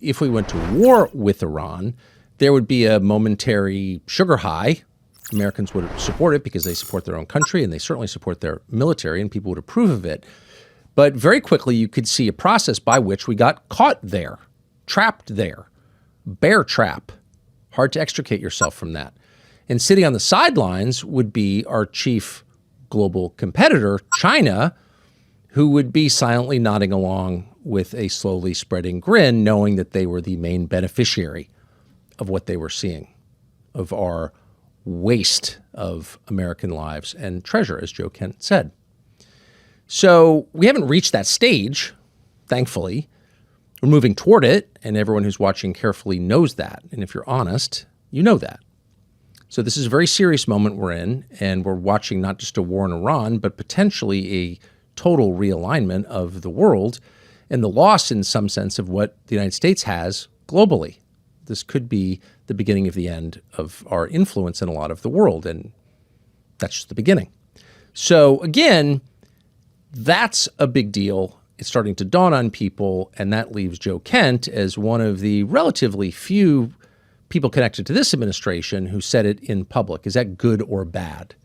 If we went to war with Iran, there would be a momentary sugar high. Americans would support it because they support their own country and they certainly support their military, and people would approve of it. But very quickly, you could see a process by which we got caught there, trapped there, bear trap. Hard to extricate yourself from that. And sitting on the sidelines would be our chief global competitor, China, who would be silently nodding along with a slowly spreading grin, knowing that they were the main beneficiary of what they were seeing, of our waste of American lives and treasure, as Joe Kent said. So we haven't reached that stage, thankfully. We're moving toward it, and everyone who's watching carefully knows that. And if you're honest, you know that. So this is a very serious moment we're in, and we're watching not just a war in Iran, but potentially a total realignment of the world and the loss, in some sense, of what the United States has globally. This could be the beginning of the end of our influence in a lot of the world, and that's just the beginning. So again, that's a big deal. It's starting to dawn on people, and that leaves Joe Kent as one of the relatively few people connected to this administration who said it in public. Is that good or bad?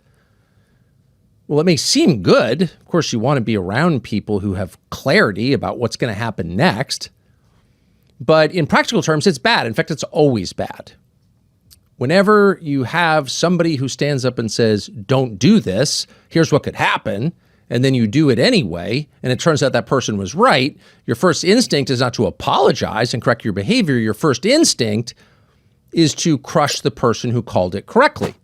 Well, it may seem good. Of course, you want to be around people who have clarity about what's going to happen next. But in practical terms, it's bad. In fact, it's always bad. Whenever you have somebody who stands up and says, don't do this, here's what could happen, and then you do it anyway, and it turns out that person was right, your first instinct is not to apologize and correct your behavior. Your first instinct is to crush the person who called it correctly.